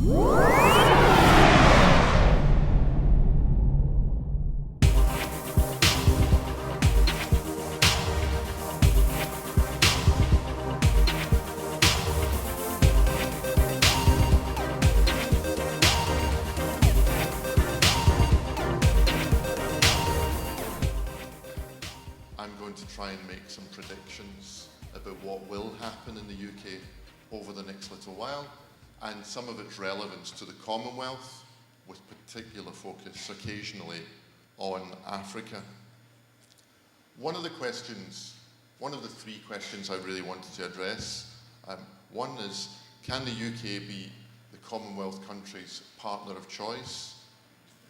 I'm going to try and make some predictions about what will happen in the UK over the next little while, and some of its relevance to the Commonwealth, with particular focus occasionally on Africa. One of the three questions I really wanted to address, one is, can the UK be the Commonwealth countries' partner of choice?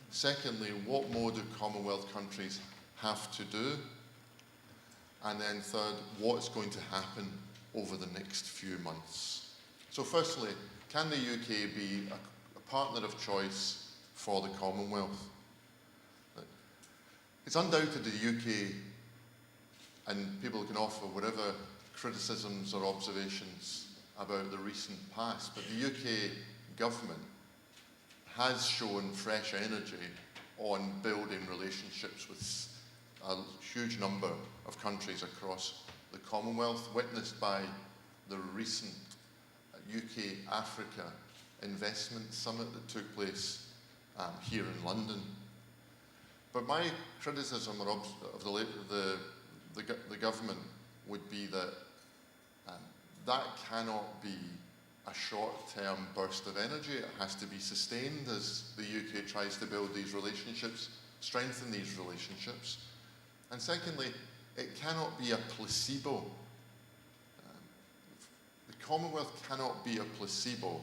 Secondly, what more do Commonwealth countries have to do? And then third, what's going to happen over the next few months? So firstly, can the UK be a partner of choice for the Commonwealth? It's undoubted the UK, and people can offer whatever criticisms or observations about the recent past, but the UK government has shown fresh energy on building relationships with a huge number of countries across the Commonwealth, witnessed by the recent UK-Africa Investment Summit that took place here in London. But my criticism of the government would be that that cannot be a short-term burst of energy. It has to be sustained as the UK tries to build these relationships, strengthen these relationships. And secondly, it cannot be a placebo. The Commonwealth cannot be a placebo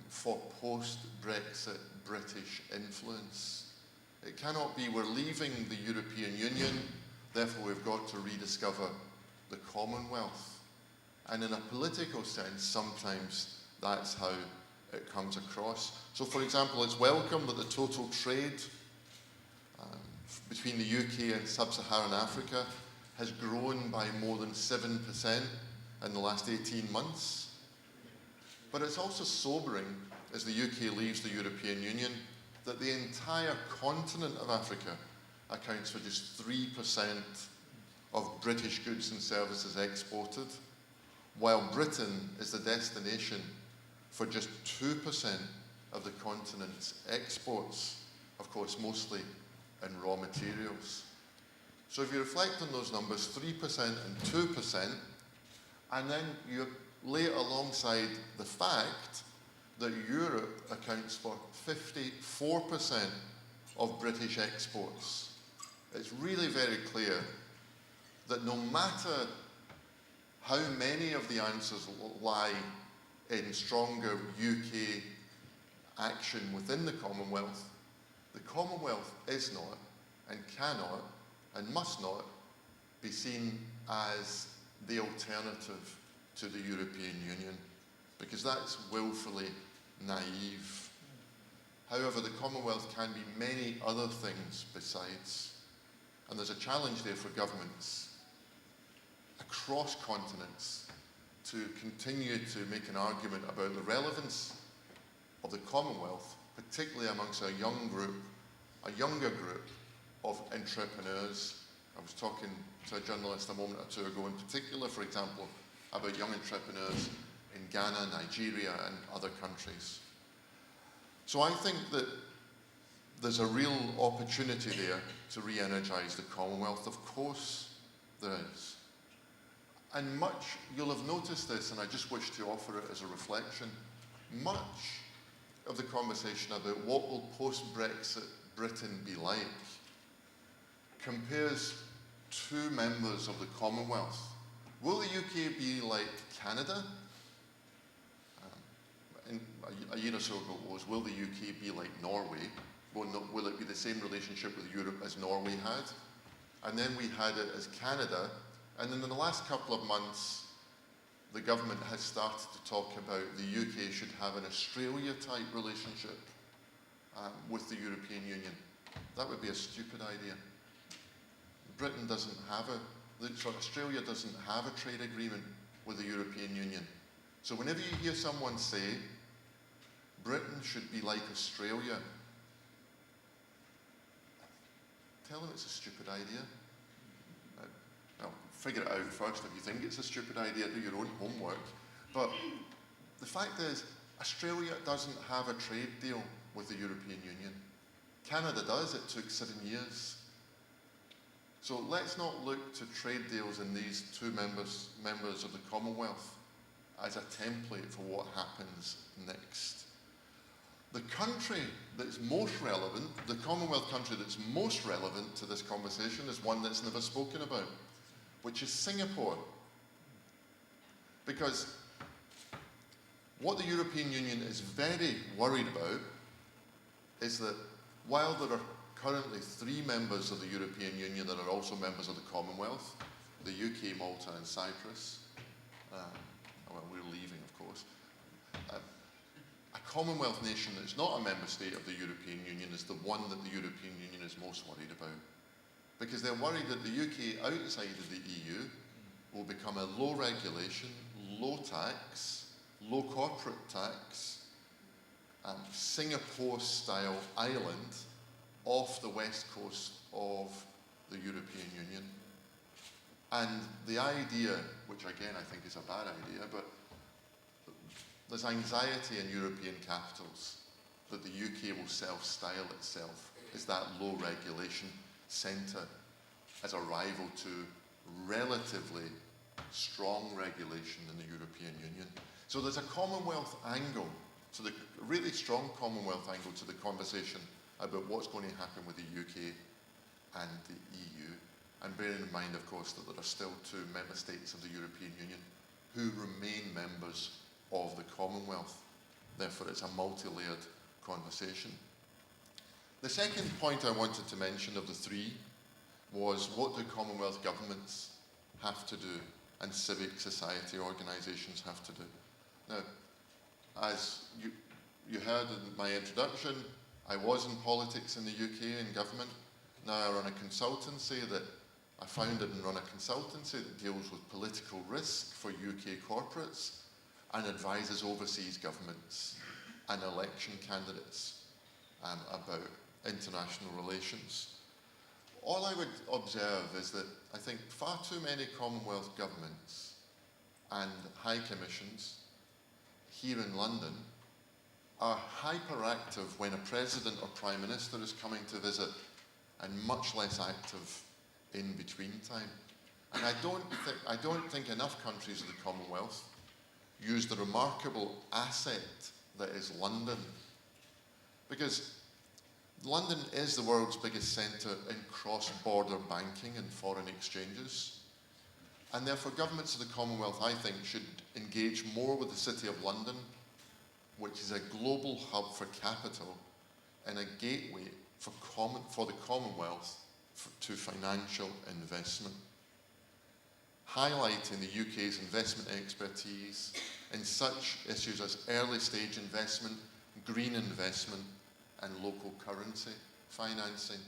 for post-Brexit British influence. It cannot be, we're leaving the European Union, therefore we've got to rediscover the Commonwealth. And in a political sense, sometimes that's how it comes across. So for example, it's welcome that the total trade between the UK and sub-Saharan Africa has grown by more than 7% in the last 18 months. But it's also sobering, as the UK leaves the European Union, that the entire continent of Africa accounts for just 3% of British goods and services exported, while Britain is the destination for just 2% of the continent's exports, of course mostly in raw materials. So if you reflect on those numbers, 3% and 2%, and then you lay it alongside the fact that Europe accounts for 54% of British exports, it's really very clear that no matter how many of the answers lie in stronger UK action within the Commonwealth is not, and cannot, and must not be seen as the alternative to the European Union, because that's willfully naive. However, the Commonwealth can be many other things besides, and there's a challenge there for governments across continents to continue to make an argument about the relevance of the Commonwealth, particularly amongst a younger group of entrepreneurs. I was talking to a journalist a moment or two ago in particular, for example, about young entrepreneurs in Ghana, Nigeria, and other countries. So I think that there's a real opportunity there to re-energise the Commonwealth. Of course there is. And you'll have noticed this, and I just wish to offer it as a reflection, much of the conversation about what will post-Brexit Britain be like compares two members of the Commonwealth. Will the UK be like Canada? A year or so ago was, will the UK be like Norway? Will it be the same relationship with Europe as Norway had? And then we had it as Canada, and then in the last couple of months, the government has started to talk about the UK should have an Australia-type relationship with the European Union. That would be a stupid idea. Britain doesn't have Australia doesn't have a trade agreement with the European Union. So whenever you hear someone say Britain should be like Australia. Tell them it's a stupid idea. Well, figure it out first. If you think it's a stupid idea, do your own homework. But the fact is, Australia doesn't have a trade deal with the European Union. Canada does. It took 7 years. So let's not look to trade deals in these two members of the Commonwealth as a template for what happens next. The country that's most relevant, the Commonwealth country that's most relevant to this conversation is one that's never spoken about, which is Singapore. Because what the European Union is very worried about is that while there are currently 3 members of the European Union that are also members of the Commonwealth, the UK, Malta and Cyprus, well, we're leaving of course, a Commonwealth nation that's not a member state of the European Union is the one that the European Union is most worried about. Because they're worried that the UK outside of the EU will become a low regulation, low tax, low corporate tax, Singapore-style island off the west coast of the European Union. And the idea, which again I think is a bad idea, but there's anxiety in European capitals that the UK will self-style itself as that low regulation centre as a rival to relatively strong regulation in the European Union. So there's a Commonwealth angle, a really strong Commonwealth angle to the conversation about what's going to happen with the UK and the EU. And bearing in mind, of course, that there are still 2 member states of the European Union who remain members of the Commonwealth. Therefore, it's a multi-layered conversation. The second point I wanted to mention of the 3 was what do Commonwealth governments have to do and civic society organisations have to do. Now, as you heard in my introduction, I was in politics in the UK in government. Now I run a consultancy that I founded and run a consultancy that deals with political risk for UK corporates and advises overseas governments and election candidates about international relations. All I would observe is that I think far too many Commonwealth governments and high commissions here in London are hyperactive when a president or prime minister is coming to visit and much less active in between time. And I don't think enough countries of the Commonwealth use the remarkable asset that is London. Because London is the world's biggest centre in cross-border banking and foreign exchanges. And therefore governments of the Commonwealth, I think, should engage more with the City of London, which is a global hub for capital and a gateway for the Commonwealth to financial investment. Highlighting the UK's investment expertise in such issues as early stage investment, green investment, and local currency financing.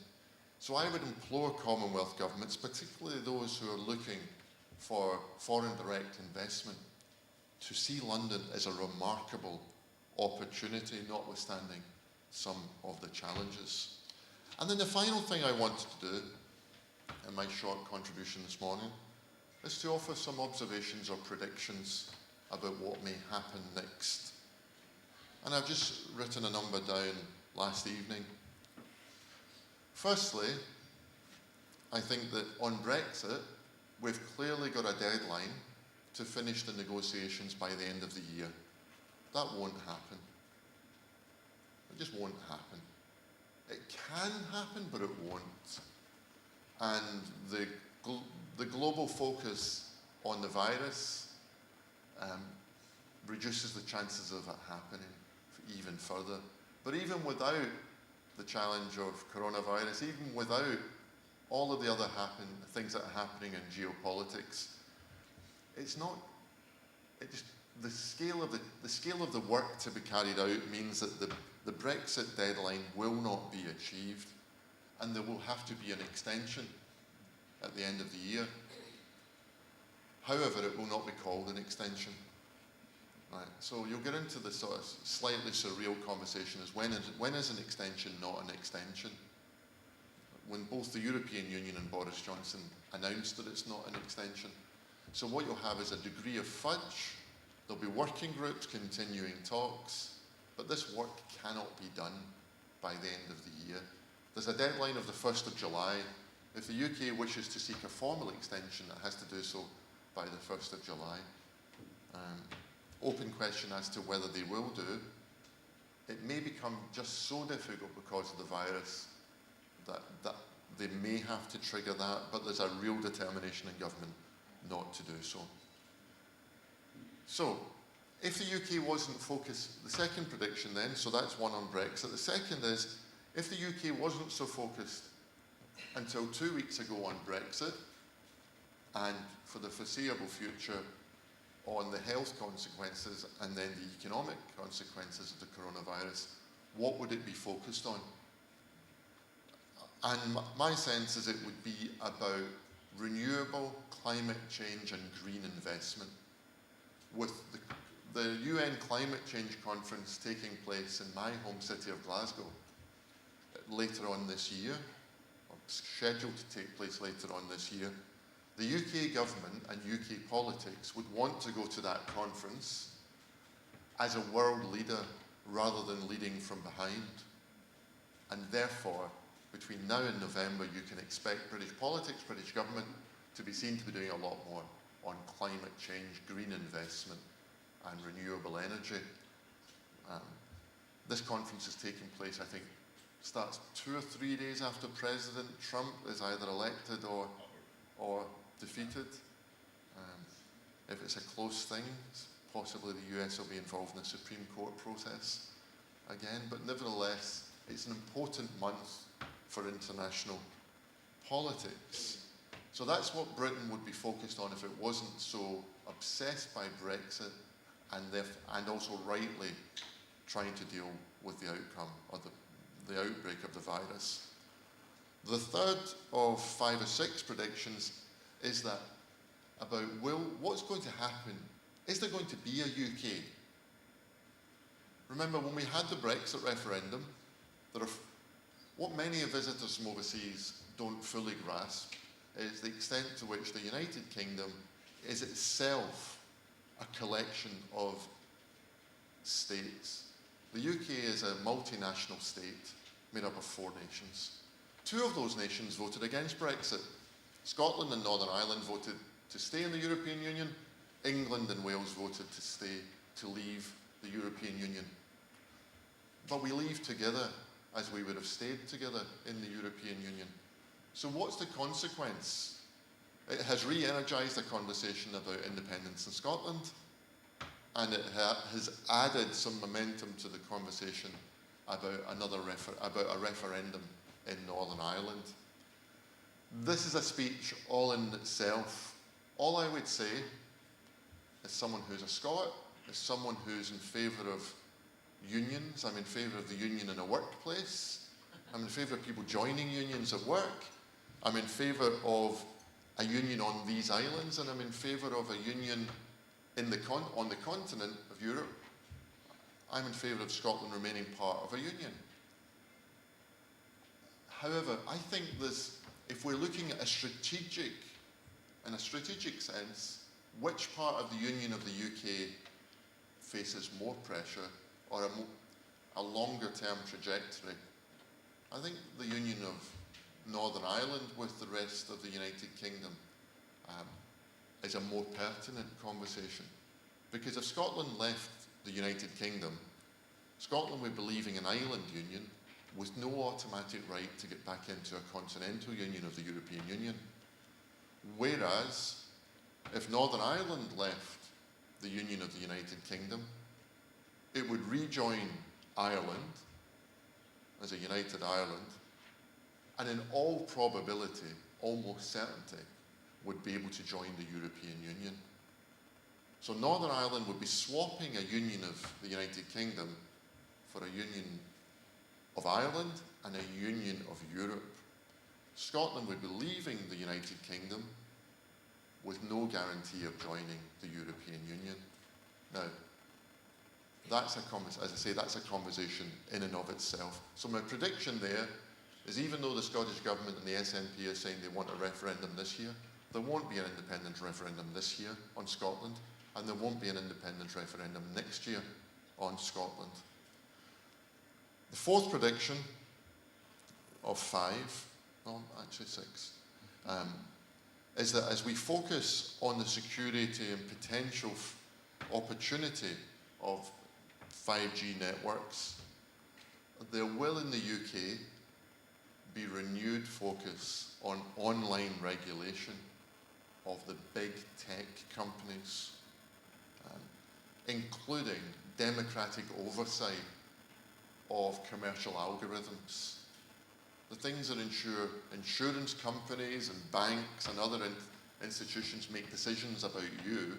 So I would implore Commonwealth governments, particularly those who are looking for foreign direct investment, to see London as a remarkable opportunity, notwithstanding some of the challenges. And then the final thing I wanted to do in my short contribution this morning is to offer some observations or predictions about what may happen next. And I've just written a number down last evening. Firstly, I think that on Brexit, we've clearly got a deadline to finish the negotiations by the end of the year. That won't happen. It just won't happen. It can happen, but it won't. And the global focus on the virus reduces the chances of it happening even further. But even without the challenge of coronavirus, even without all of the other things that are happening in geopolitics, the scale of the work to be carried out means that the Brexit deadline will not be achieved, and there will have to be an extension at the end of the year. However, it will not be called an extension. Right, so you'll get into the sort of slightly surreal conversation is when is an extension not an extension? When both the European Union and Boris Johnson announced that it's not an extension. So what you'll have is a degree of fudge. There'll be working groups continuing talks, but this work cannot be done by the end of the year. There's a deadline of the 1st of July. If the UK wishes to seek a formal extension, it has to do so by the 1st of July. Open question as to whether they will do. It may become just so difficult because of the virus that they may have to trigger that, but there's a real determination in government not to do so. So, if the UK wasn't focused, the second prediction then, so that's one on Brexit. The second is, if the UK wasn't so focused until 2 weeks ago on Brexit, and for the foreseeable future on the health consequences and then the economic consequences of the coronavirus, what would it be focused on? And my sense is it would be about renewable, climate change and green investment. With the UN Climate Change Conference taking place in my home city of Glasgow later on this year, or scheduled to take place later on this year, the UK government and UK politics would want to go to that conference as a world leader rather than leading from behind. And therefore, between now and November, you can expect British politics, British government, to be seen to be doing a lot more on climate change, green investment, and renewable energy. This conference is taking place, I think, starts 2 or 3 days after President Trump is either elected or defeated. If it's a close thing, possibly the US will be involved in the Supreme Court process again, but nevertheless, it's an important month for international politics. So that's what Britain would be focused on if it wasn't so obsessed by Brexit and also rightly trying to deal with the outcome of the outbreak of the virus. The third of 5 or 6 predictions is that about what's going to happen. Is there going to be a UK? Remember, when we had the Brexit referendum, what many visitors from overseas don't fully grasp is the extent to which the United Kingdom is itself a collection of states. The UK is a multinational state made up of 4 nations. 2 of those nations voted against Brexit. Scotland and Northern Ireland voted to stay in the European Union. England and Wales voted to leave the European Union. But we leave together as we would have stayed together in the European Union. So what's the consequence? It has re-energised a conversation about independence in Scotland, and it has added some momentum to the conversation about about a referendum in Northern Ireland. This is a speech all in itself. All I would say, as someone who's a Scot, as someone who's in favour of unions, I'm in favour of the union in a workplace, I'm in favour of people joining unions at work, I'm in favour of a union on these islands, and I'm in favour of a union on the continent of Europe. I'm in favour of Scotland remaining part of a union. However, I think if we're looking at in a strategic sense, which part of the union of the UK faces more pressure or a longer term trajectory? I think the union of Northern Ireland with the rest of the United Kingdom is a more pertinent conversation. Because if Scotland left the United Kingdom, Scotland would be leaving an island union with no automatic right to get back into a continental union of the European Union. Whereas, if Northern Ireland left the Union of the United Kingdom, it would rejoin Ireland as a united Ireland, and in all probability, almost certainty, would be able to join the European Union. So Northern Ireland would be swapping a union of the United Kingdom for a union of Ireland and a union of Europe. Scotland would be leaving the United Kingdom with no guarantee of joining the European Union. Now, That's as I say, that's a conversation in and of itself. So my prediction there is, even though the Scottish Government and the SNP are saying they want a referendum this year, there won't be an independence referendum this year on Scotland, and there won't be an independence referendum next year on Scotland. The fourth prediction of 5, well, actually 6, is that as we focus on the security and potential opportunity of 5G networks, there will in the UK be renewed focus on online regulation of the big tech companies, including democratic oversight of commercial algorithms. The things that ensure insurance companies and banks and other institutions make decisions about you,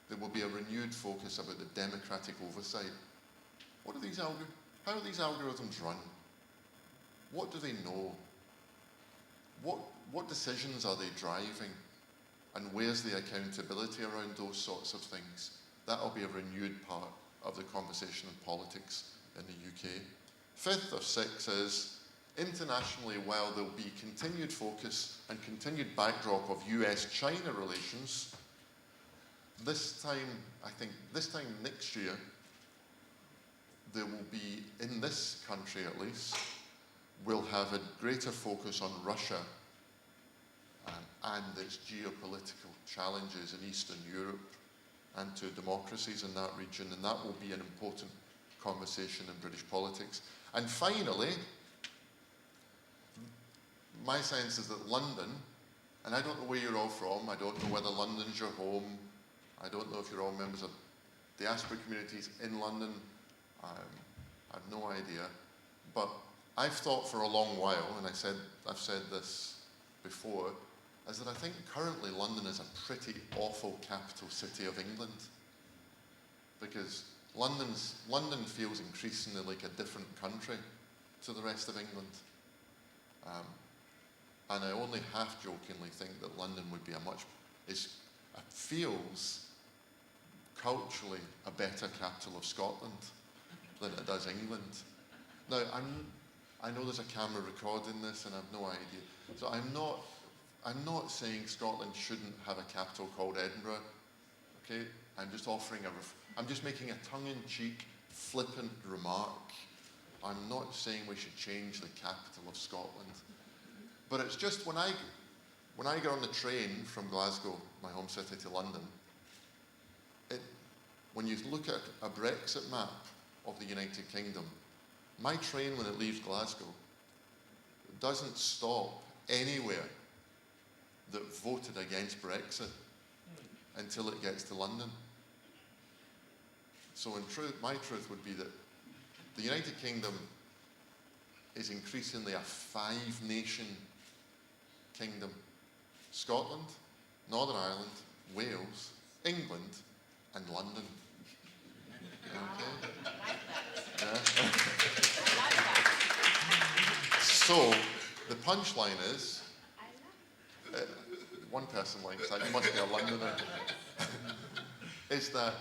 there will be a renewed focus about the democratic oversight. How do these algorithms run? What do they know? What decisions are they driving? And where's the accountability around those sorts of things? That'll be a renewed part of the conversation in politics in the UK. Fifth of 6 is, internationally, while there'll be continued focus and continued backdrop of US-China relations, this time next year, there will be, in this country at least, we'll have a greater focus on Russia and its geopolitical challenges in Eastern Europe and to democracies in that region, and that will be an important conversation in British politics. And finally, my sense is that London, and I don't know where you're all from, I don't know whether London's your home, I don't know if you're all members of diaspora communities in London, I have no idea, but I've thought for a long while, and I've said this before, is that I think currently London is a pretty awful capital city of England, because London feels increasingly like a different country to the rest of England. And I only half-jokingly think that London would be feels culturally a better capital of Scotland than it does England. Now, I know there's a camera recording this, and I have no idea. So I'm not saying Scotland shouldn't have a capital called Edinburgh. Okay, I'm just making a tongue-in-cheek, flippant remark. I'm not saying we should change the capital of Scotland. But it's just when I get on the train from Glasgow, my home city, to London, when you look at a Brexit map of the United Kingdom, my train, when it leaves Glasgow, doesn't stop anywhere that voted against Brexit until it gets to London. So in truth, my truth would be that the United Kingdom is increasingly a 5-nation kingdom. Scotland, Northern Ireland, Wales, England, and London. Okay? Yeah. So the punchline is, one person likes that, you must be a Londoner, is that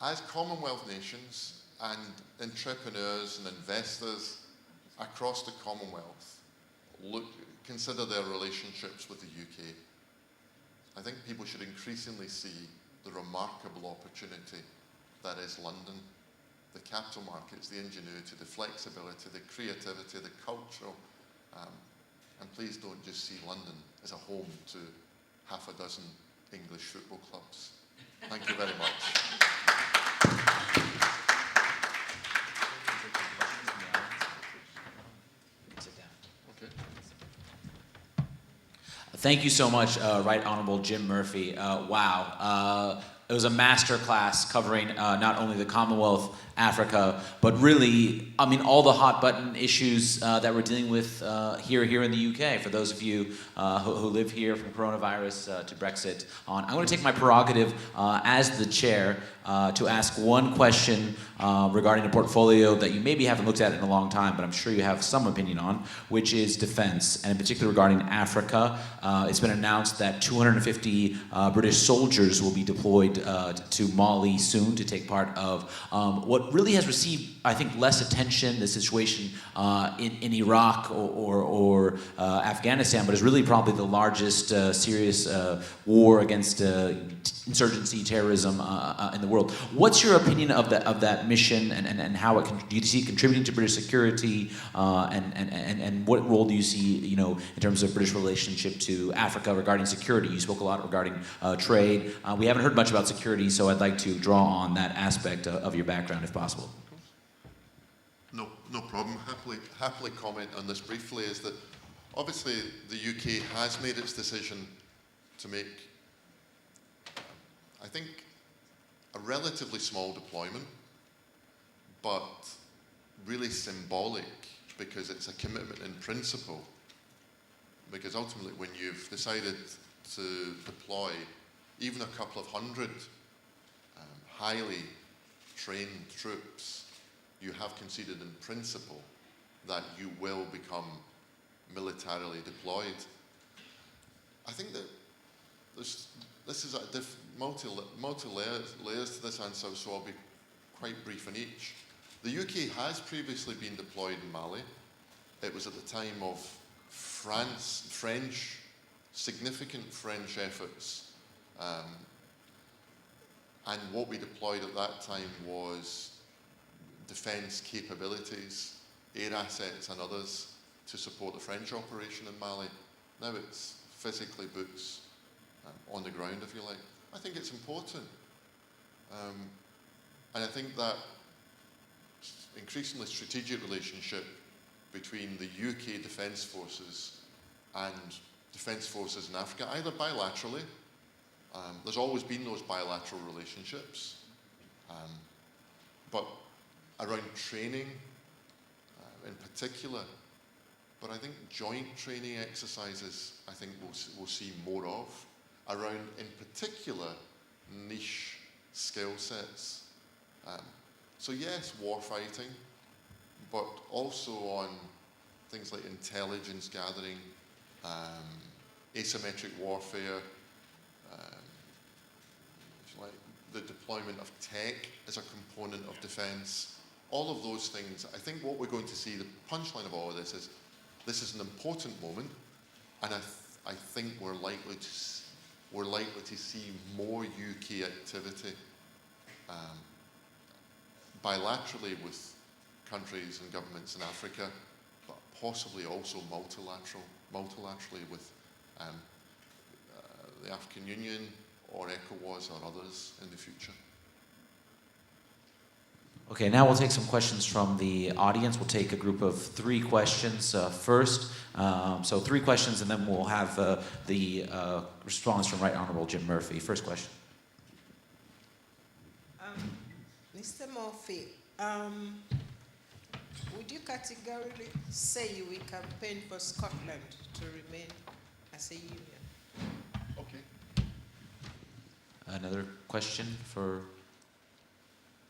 as Commonwealth nations and entrepreneurs and investors across the Commonwealth consider their relationships with the UK, I think people should increasingly see the remarkable opportunity that is London. The capital markets, the ingenuity, the flexibility, the creativity, the cultural, and please don't just see London as a home to half a dozen English football clubs. Thank you very much. Okay. Thank you so much, Right Honorable Jim Murphy. Wow. It was a master class covering not only the Commonwealth Africa, but really, I mean, all the hot button issues that we're dealing with here in the UK. For those of you who live here, from coronavirus to Brexit on, I'm going to take my prerogative as the chair to ask one question regarding a portfolio that you maybe haven't looked at in a long time, but I'm sure you have some opinion on, which is defense, and in particular regarding Africa. It's been announced that 250 British soldiers will be deployed to Mali soon to take part of what really has received, I think, less attention, the situation in Iraq or Afghanistan, but is really probably the largest serious war against insurgency, terrorism in the world. What's your opinion of that mission, and how do you see it contributing to British security, and what role do you see, in terms of British relationship to Africa regarding security? You spoke a lot regarding trade. We haven't heard much about security, so I'd like to draw on that aspect of your background, if possible. No problem. Happily comment on this briefly. Is that obviously the UK has made its decision to make, I think, a relatively small deployment, but really symbolic, because it's a commitment in principle. Because ultimately, when you've decided to deploy even a couple of hundred highly trained troops, you have conceded in principle that you will become militarily deployed. I think that this is multi layers to this answer, so I'll be quite brief on each. The UK has previously been deployed in Mali. It was at the time of significant French efforts. And what we deployed at that time was defence capabilities, air assets and others to support the French operation in Mali. Now it's physically boots on the ground, if you like. I think it's important. And I think that increasingly strategic relationship between the UK Defence Forces and Defence Forces in Africa, either bilaterally, there's always been those bilateral relationships, but around training in particular, but I think joint training exercises, I think we'll see more of, around, in particular, niche skill sets. So yes, war fighting, but also on things like intelligence gathering, asymmetric warfare, like the deployment of tech as a component of defence. All of those things, I think what we're going to see, the punchline of all of this is an important moment, and I think we're likely to see more UK activity bilaterally with countries and governments in Africa, but possibly also multilaterally with the African Union or ECOWAS or others in the future. Okay, now we'll take some questions from the audience. We'll take a group of 3 questions first. So 3 questions, and then we'll have the response from Right Honourable Jim Murphy. First question. Mr. Murphy, would you categorically say you will campaign for Scotland to remain as a union? Okay. Another question for...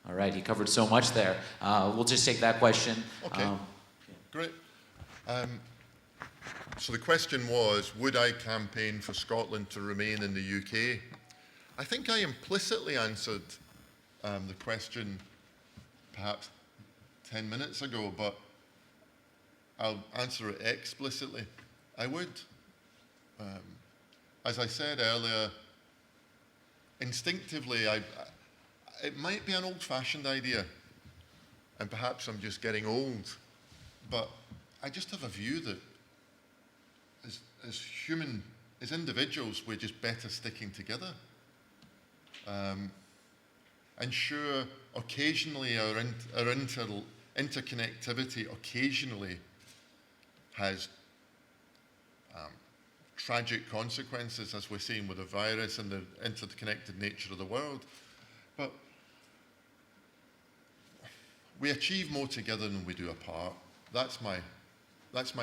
All right, he covered so much there. We'll just take that question. Okay, great. So the question was, would I campaign for Scotland to remain in the UK? I think I implicitly answered the question perhaps 10 minutes ago, but I'll answer it explicitly. I would. As I said earlier, instinctively, it might be an old-fashioned idea, and perhaps I'm just getting old, but I just have a view that as individuals, we're just better sticking together. And sure, occasionally our interconnectivity occasionally has tragic consequences, as we're seeing with the virus and the interconnected nature of the world. But we achieve more together than we do apart. That's my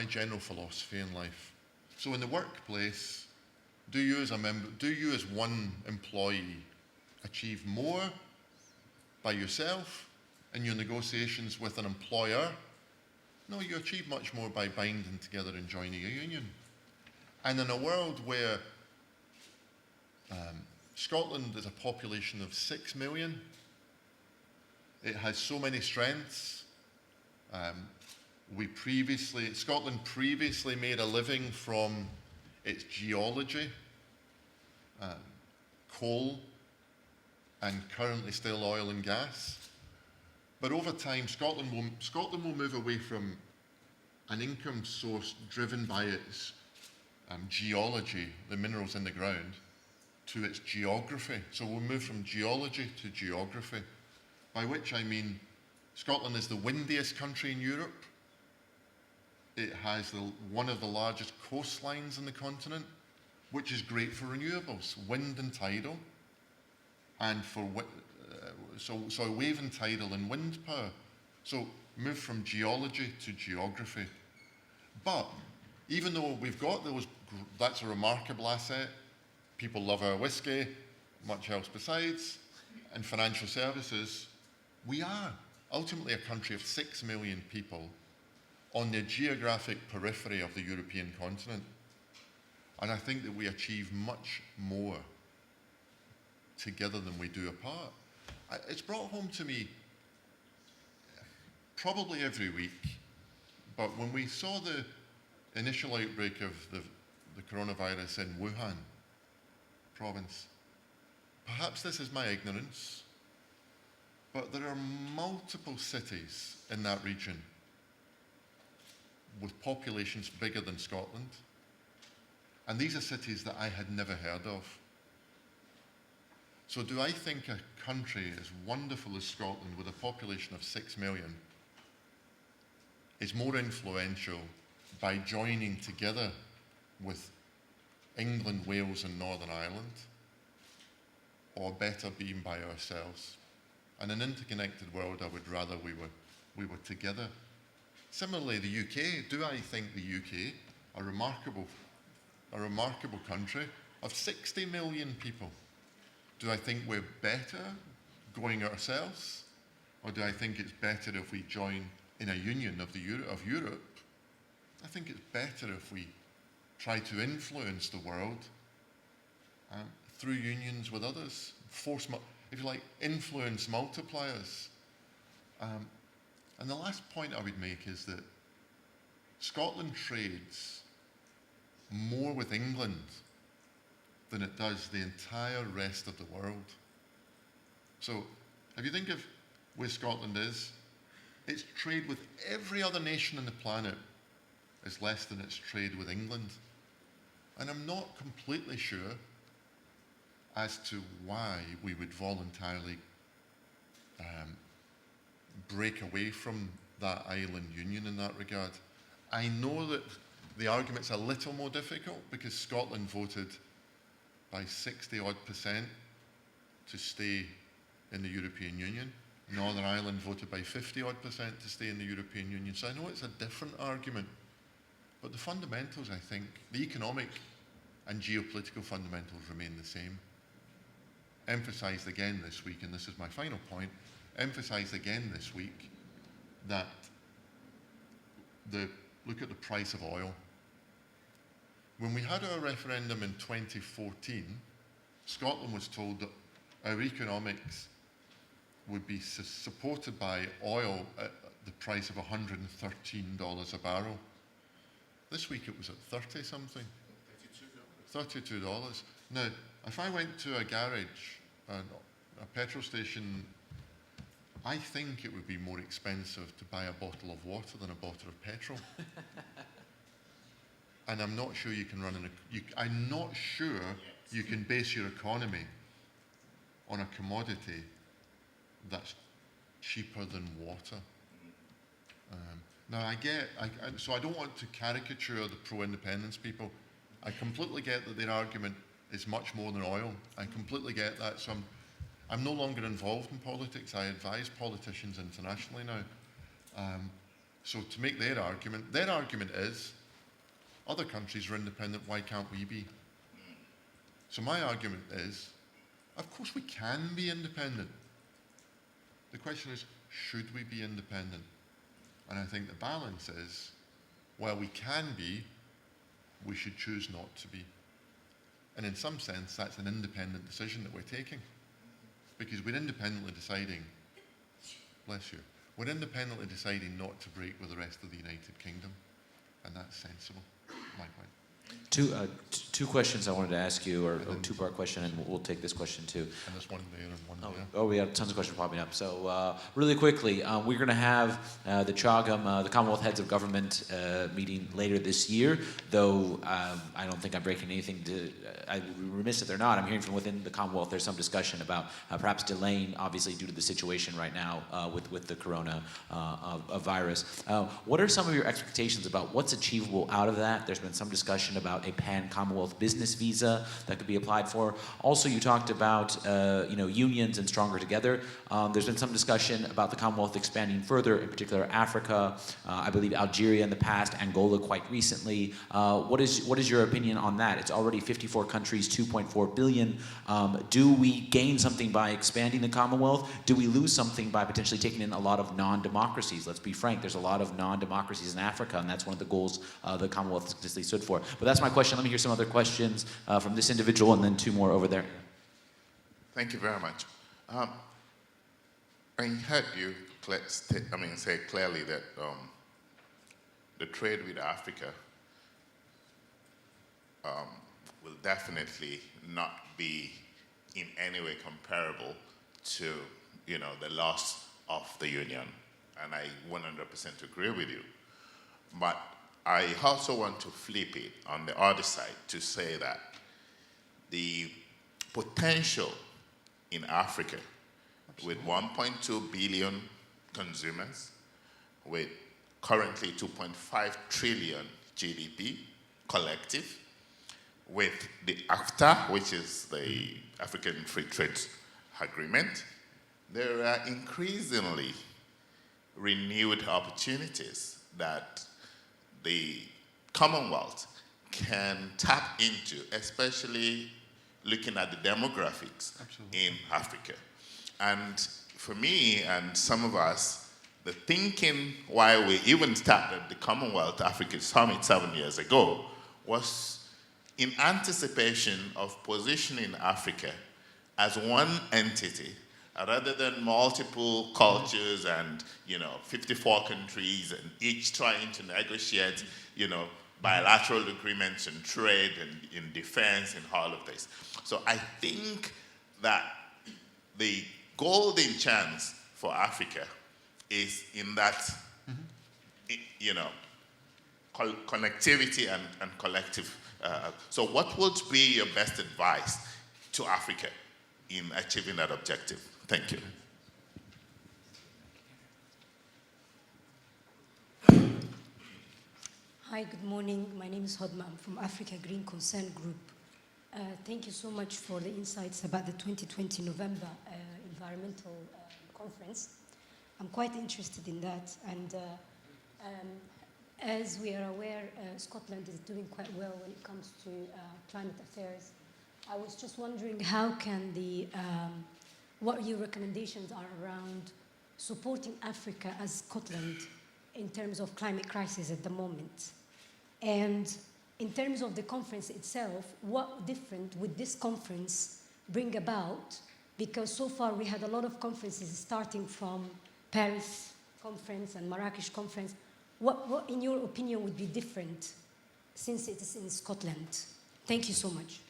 general philosophy in life. So in the workplace, do you as one employee achieve more by yourself in your negotiations with an employer? No, you achieve much more by binding together and joining a union. And in a world where Scotland is a population of 6 million, it has so many strengths. Scotland previously made a living from its geology, coal, and currently still oil and gas. But over time, Scotland will move away from an income source driven by its geology, the minerals in the ground, to its geography. So we'll move from geology to geography, by which I mean Scotland is the windiest country in Europe. It has one of the largest coastlines in the continent, which is great for renewables, wind and tidal, and for wave and tidal and wind power. So move from geology to geography. But even though we've got that's a remarkable asset. People love our whiskey, much else besides, and financial services. We are ultimately a country of 6 million people on the geographic periphery of the European continent. And I think that we achieve much more together than we do apart. It's brought home to me probably every week, but when we saw the initial outbreak of the coronavirus in Wuhan province, perhaps this is my ignorance, but there are multiple cities in that region with populations bigger than Scotland. And these are cities that I had never heard of. So do I think a country as wonderful as Scotland, with a population of 6 million, is more influential by joining together with England, Wales and Northern Ireland, or better being by ourselves? In an interconnected world, I would rather we were together. Similarly, the UK, do I think the UK, a remarkable country of 60 million people, do I think we're better going ourselves? Or do I think it's better if we join in a union of Europe? I think it's better if we try to influence the world through unions with others, if you like, influence multipliers. And the last point I would make is that Scotland trades more with England than it does the entire rest of the world. So if you think of where Scotland is, its trade with every other nation on the planet is less than its trade with England. And I'm not completely sure as to why we would voluntarily break away from that island union in that regard. I know that the argument's a little more difficult because Scotland voted by 60-odd% to stay in the European Union. Northern Ireland voted by 50-odd% to stay in the European Union. So I know it's a different argument, but the fundamentals, I think, the economic and geopolitical fundamentals remain the same. Emphasised again this week, and this is my final point, emphasised again this week that look at the price of oil. When we had our referendum in 2014, Scotland was told that our economics would be supported by oil at the price of $113 a barrel. This week it was at 30 something. $32. Now, if I went to a garage, a petrol station, I think it would be more expensive to buy a bottle of water than a bottle of petrol. And I'm not sure you can I'm not sure you can base your economy on a commodity that's cheaper than water. Now so I don't want to caricature the pro-independence people. I completely get that their argument is much more than oil. I completely get that. So I'm no longer involved in politics. I advise politicians internationally now. So to make their argument is, other countries are independent, why can't we be? So my argument is, of course we can be independent. The question is, should we be independent? And I think the balance is, while we can be, we should choose not to be. And in some sense, that's an independent decision that we're taking. Because we're independently deciding, bless you, we're independently deciding not to break with the rest of the United Kingdom. And that's sensible, my point. Two questions I wanted to ask you, or a two-part question, and we'll take this question too. And there's one there and one there. Oh, we have tons of questions popping up. So really quickly, we're going to have the CHOGM, the Commonwealth Heads of Government meeting later this year, though I don't think I'm breaking anything I'd be remiss if they're not. I'm hearing from within the Commonwealth there's some discussion about perhaps delaying, obviously due to the situation right now with the corona virus. What are some of your expectations about what's achievable out of that? There's been some discussion about a pan-Commonwealth business visa that could be applied for. Also, you talked about unions and stronger together. There's been some discussion about the Commonwealth expanding further, in particular Africa, I believe Algeria in the past, Angola quite recently. What is your opinion on that? It's already 54 countries, 2.4 billion. Do we gain something by expanding the Commonwealth? Do we lose something by potentially taking in a lot of non-democracies? Let's be frank, there's a lot of non-democracies in Africa, and that's one of the goals the Commonwealth has consistently stood for. But that's my question. Let me hear some other questions from this individual, and then two more over there. Thank you very much. I heard you say clearly that the trade with Africa will definitely not be in any way comparable to the loss of the Union, and I 100% agree with you. But I also want to flip it on the other side to say that the potential in Africa with 1.2 billion consumers, with currently 2.5 trillion GDP collective, with the AFTA, which is the African Free Trade Agreement, there are increasingly renewed opportunities that the Commonwealth can tap into, especially looking at the demographics in Africa. And for me and some of us, the thinking why we even started the Commonwealth Africa Summit 7 years ago was in anticipation of positioning Africa as one entity rather than multiple cultures and 54 countries and each trying to negotiate bilateral agreements in trade and in defense and all of this. So I think that the golden chance for Africa is in that connectivity and collective. So what would be your best advice to Africa in achieving that objective? Thank you. Hi, good morning. My name is Hodma. I'm from Africa Green Concern Group. Thank you so much for the insights about the 2020 November environmental conference. I'm quite interested in that. And as we are aware, Scotland is doing quite well when it comes to climate affairs. I was just wondering how can what your recommendations are around supporting Africa as Scotland in terms of climate crisis at the moment. And in terms of the conference itself, what different would this conference bring about? Because so far we had a lot of conferences starting from Paris conference and Marrakesh conference. What in your opinion would be different since it is in Scotland? Thank you so much.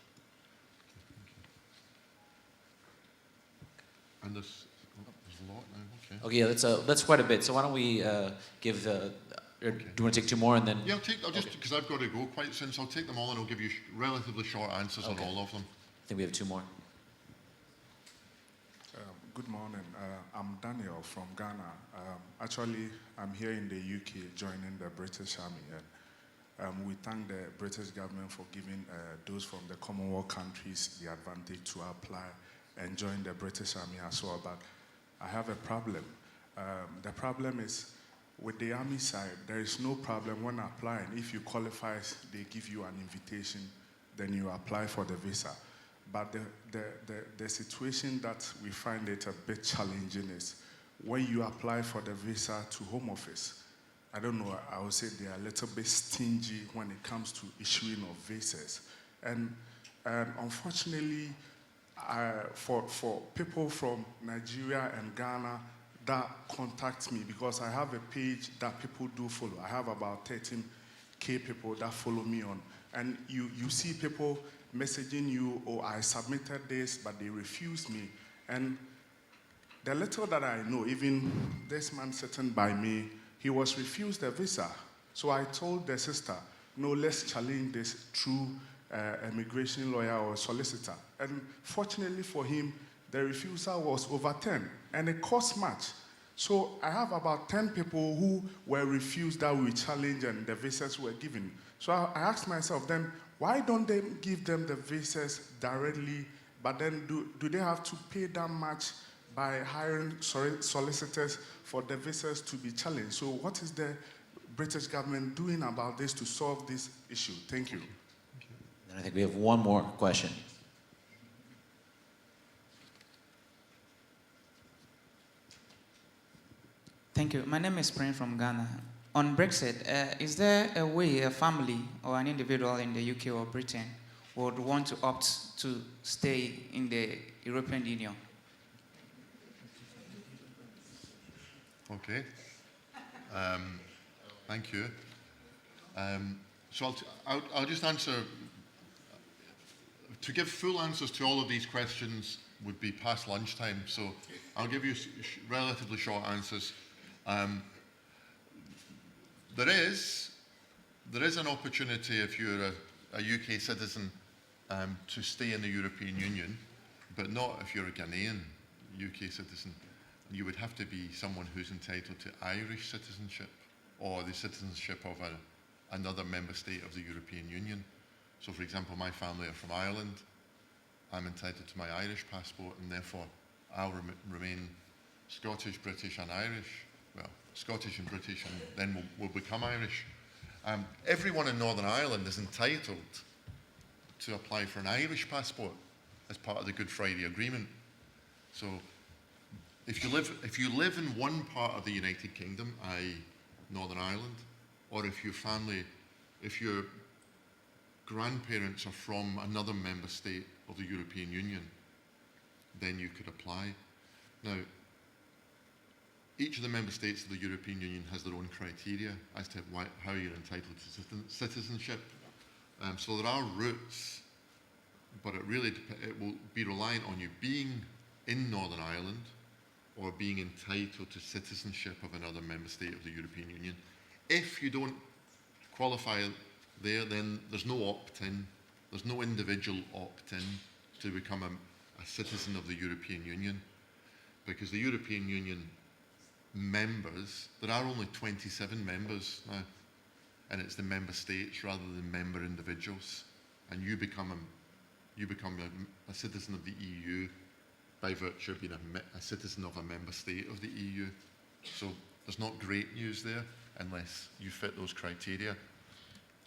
And there's a lot now, okay. Okay, that's quite a bit. So why don't we give the... Do you want to take two more and then... Yeah, I'll just, because I've got to go quite soon, so I'll take them all and I'll give you relatively short answers on all of them. I think we have two more. Good morning. I'm Daniel from Ghana. Actually, I'm here in the UK joining the British Army. And we thank the British government for giving those from the Commonwealth countries the advantage to apply and join the British Army as well, but I have a problem. The problem is with the Army side, there is no problem when applying. If you qualify, they give you an invitation, then you apply for the visa. But the situation that we find it a bit challenging is when you apply for the visa to Home Office, I don't know, I would say they are a little bit stingy when it comes to issuing of visas. And unfortunately, for people from Nigeria and Ghana that contact me, because I have a page that people do follow. I have about 13K people that follow me on. And you see people messaging you, oh, I submitted this, but they refused me. And the little that I know, even this man sitting by me, he was refused a visa. So I told the sister, no, let's challenge this through immigration lawyer or solicitor. And fortunately for him, the refusal was overturned, and it cost much. So I have about 10 people who were refused that we challenged and the visas were given. So I asked myself then, why don't they give them the visas directly, but then do they have to pay that much by hiring solicitors for the visas to be challenged? So what is the British government doing about this to solve this issue? Thank you. And I think we have one more question. Thank you. My name is Prin from Ghana. On Brexit, is there a way a family or an individual in the UK or Britain would want to opt to stay in the European Union? Okay. Thank you. So I'll just answer. To give full answers to all of these questions would be past lunchtime, so I'll give you relatively short answers. There is an opportunity if you're a UK citizen to stay in the European Union, but not if you're a Ghanaian UK citizen. You would have to be someone who's entitled to Irish citizenship or the citizenship of another member state of the European Union. So, for example, my family are from Ireland. I'm entitled to my Irish passport, and therefore I'll remain Scottish, British, and Irish. Well, Scottish and British, and then we'll become Irish. Everyone in Northern Ireland is entitled to apply for an Irish passport as part of the Good Friday Agreement. So, if you live in one part of the United Kingdom, i.e. Northern Ireland, or if your grandparents are from another member state of the European Union, then you could apply. Now, each of the member states of the European Union has their own criteria as to how you're entitled to citizenship. So there are routes, but it will be reliant on you being in Northern Ireland or being entitled to citizenship of another member state of the European Union. If you don't qualify there, then there's no opt-in. There's no individual opt-in to become a citizen of the European Union, because the European Union members, there are only 27 members now, and it's the member states rather than member individuals, and you become a citizen of the EU by virtue of being a citizen of a member state of the EU. So there's not great news there unless you fit those criteria.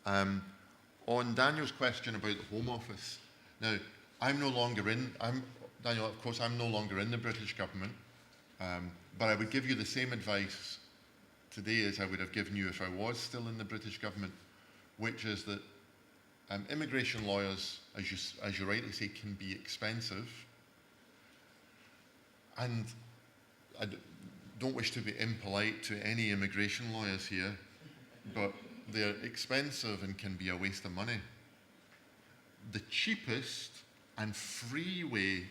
On Daniel's question about the Home Office, now Daniel, of course, I'm no longer in the British government, but I would give you the same advice today as I would have given you if I was still in the British government, which is that immigration lawyers, as you rightly say, can be expensive. And I don't wish to be impolite to any immigration lawyers here, but they're expensive and can be a waste of money. The cheapest and free way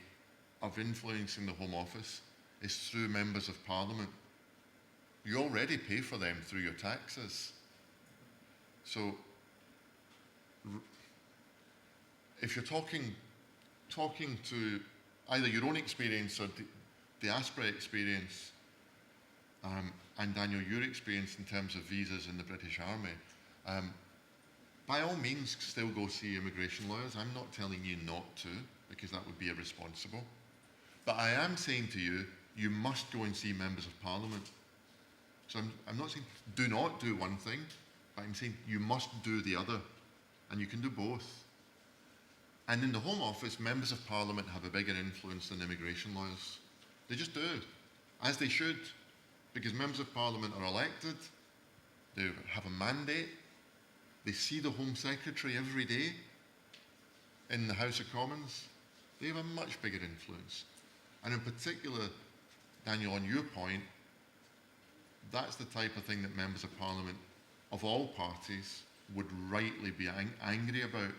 of influencing the Home Office is through members of Parliament. You already pay for them through your taxes. So if you're talking to either your own experience or diaspora experience, and Daniel, your experience in terms of visas in the British Army, by all means still go see immigration lawyers. I'm not telling you not to, because that would be irresponsible. But I am saying to you, you must go and see members of parliament. So I'm not saying do not do one thing, but I'm saying you must do the other. And you can do both. And in the Home Office, members of parliament have a bigger influence than immigration lawyers. They just do, as they should. Because members of parliament are elected, they have a mandate, they see the Home Secretary every day in the House of Commons. They have a much bigger influence. And in particular, Daniel, on your point, that's the type of thing that members of parliament of all parties would rightly be angry about,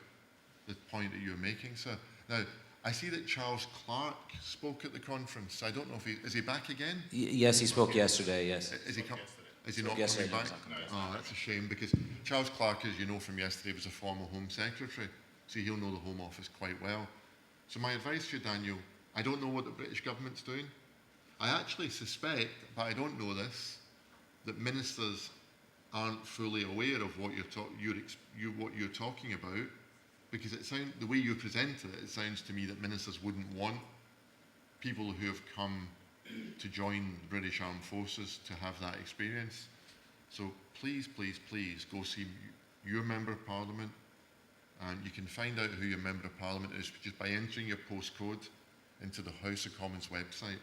the point that you're making, sir. Now, I see that Charles Clarke spoke at the conference. I don't know if is he back again? Yes, he spoke yesterday, yes. Is he not Yesterday, coming back? no, Oh, that's a shame, because Charles Clarke, as you know from yesterday, was a former Home Secretary, so he'll know the Home Office quite well. So my advice to you, Daniel, I don't know what the British government's doing. I actually suspect, but I don't know this, that ministers aren't fully aware of what you're talking about, because the way you present it, it sounds to me that ministers wouldn't want people who have come to join the British Armed Forces to have that experience. So please, please, please go see your Member of Parliament, and you can find out who your Member of Parliament is just by entering your postcode into the House of Commons website,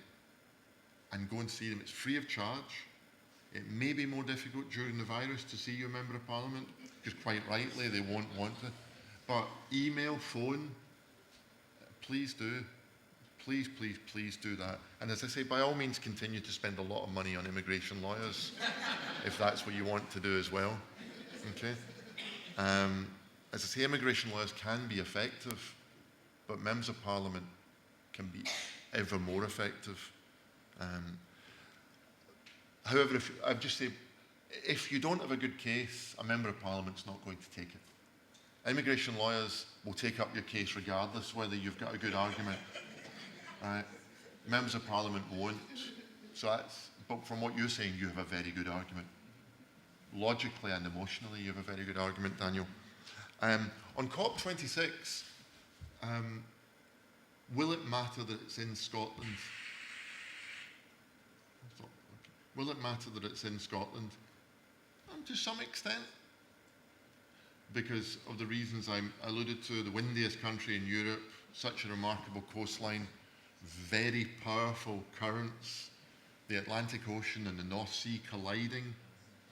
and go and see them. It's free of charge. It may be more difficult during the virus to see your Member of Parliament, because quite rightly they won't want to. But email, phone, please do. Please, please, please do that. And as I say, by all means, continue to spend a lot of money on immigration lawyers, if that's what you want to do as well. Okay? As I say, immigration lawyers can be effective, but members of parliament can be ever more effective. However, I'd just say, if you don't have a good case, a member of parliament's not going to take it. Immigration lawyers will take up your case regardless whether you've got a good argument. Members of parliament won't. But from what you're saying, you have a very good argument. Logically and emotionally, you have a very good argument, Daniel. On COP26, will it matter that it's in Scotland? Will it matter that it's in Scotland? To some extent. Because of the reasons I alluded to, the windiest country in Europe, such a remarkable coastline, very powerful currents, the Atlantic Ocean and the North Sea colliding.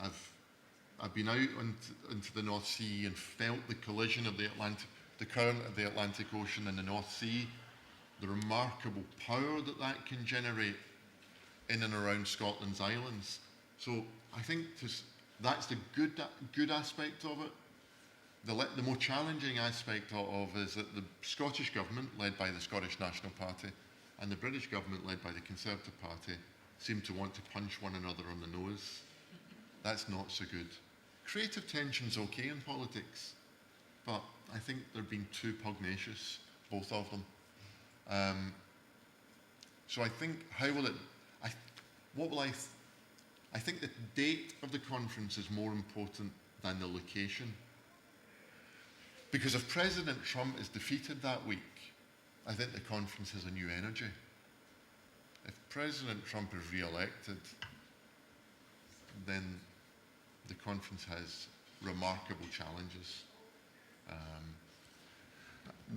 I've been out into the North Sea and felt the collision of the current of the Atlantic Ocean and the North Sea, the remarkable power that can generate in and around Scotland's islands. So I think that's the good aspect of it. The more challenging aspect of is that the Scottish Government, led by the Scottish National Party, and the British Government, led by the Conservative Party, seem to want to punch one another on the nose. That's not so good. Creative tension's okay in politics, but I think they're being too pugnacious, both of them. So I think, I think the date of the conference is more important than the location. Because if President Trump is defeated that week, I think the conference has a new energy. If President Trump is re-elected, then the conference has remarkable challenges.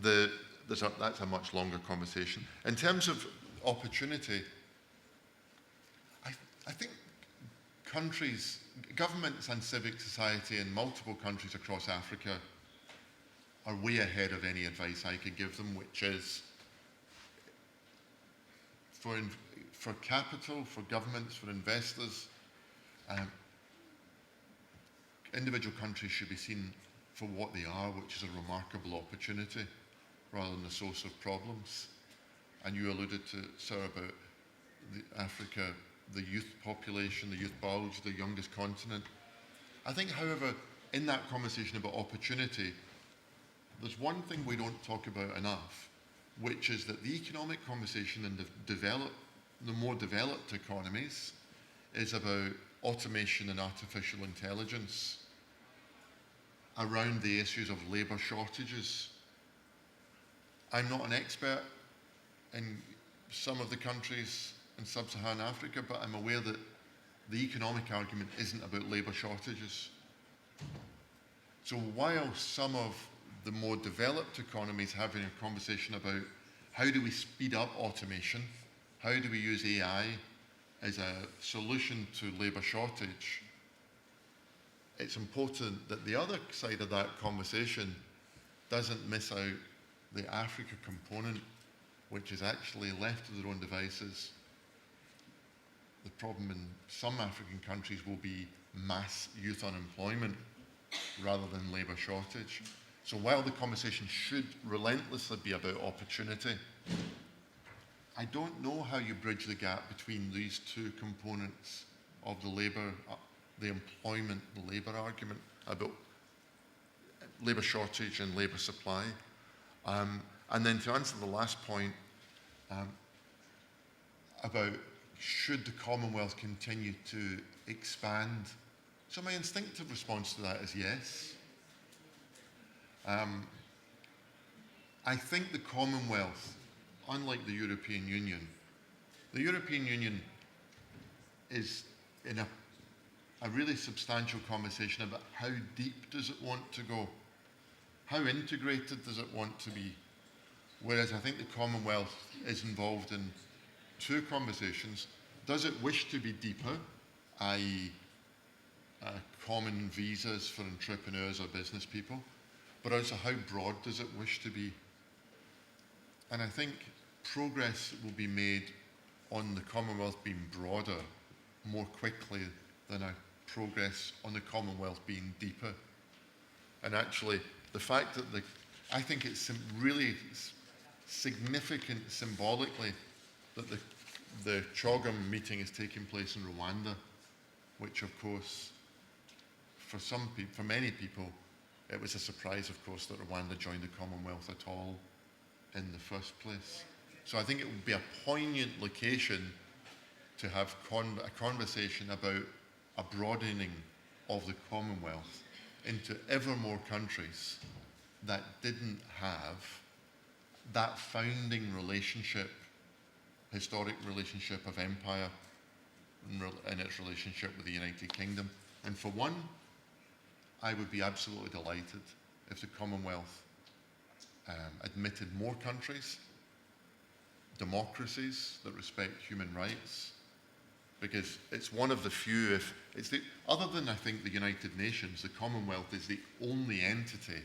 That's a much longer conversation. In terms of opportunity, I think countries, governments and civic society in multiple countries across Africa are way ahead of any advice I could give them, which is for capital, for governments, for investors, individual countries should be seen for what they are, which is a remarkable opportunity rather than a source of problems. And you alluded to, sir, about Africa, the youth population, the youth bulge, the youngest continent. I think, however, in that conversation about opportunity, there's one thing we don't talk about enough, which is that the economic conversation in the more developed economies is about automation and artificial intelligence around the issues of labour shortages. I'm not an expert in some of the countries in sub-Saharan Africa, but I'm aware that the economic argument isn't about labour shortages. So while some of the more developed economies are having a conversation about how do we speed up automation, how do we use AI as a solution to labour shortage, it's important that the other side of that conversation doesn't miss out the Africa component, which is actually left to their own devices. The problem in some African countries will be mass youth unemployment rather than labour shortage. So while the conversation should relentlessly be about opportunity, I don't know how you bridge the gap between these two components of the labour, the employment, the labour argument about labour shortage and labour supply. And then to answer the last point about should the Commonwealth continue to expand? So my instinctive response to that is yes. I think the Commonwealth, unlike the European Union is in a really substantial conversation about how deep does it want to go? How integrated does it want to be? Whereas I think the Commonwealth is involved in two conversations. Does it wish to be deeper, i.e. Common visas for entrepreneurs or business people, but also how broad does it wish to be? And I think progress will be made on the Commonwealth being broader more quickly than a progress on the Commonwealth being deeper. And actually, the fact that I think it's really significant symbolically that the CHOGM meeting is taking place in Rwanda, which of course, for many people, it was a surprise, of course, that Rwanda joined the Commonwealth at all in the first place. So I think it would be a poignant location to have a conversation about a broadening of the Commonwealth into ever more countries that didn't have that founding relationship, historic relationship of empire and its relationship with the United Kingdom. And for one, I would be absolutely delighted if the Commonwealth admitted more countries, democracies that respect human rights, because it's one of the few, other than I think the United Nations, the Commonwealth is the only entity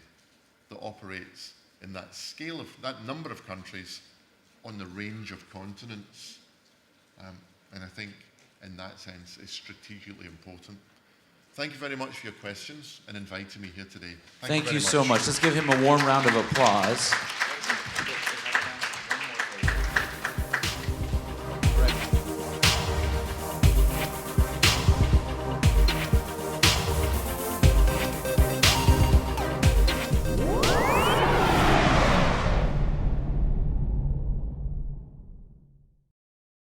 that operates in that scale of, that number of countries on the range of continents. And I think in that sense it's strategically important. Thank you very much for your questions and inviting me here today. Thank you so much. Let's give him a warm round of applause.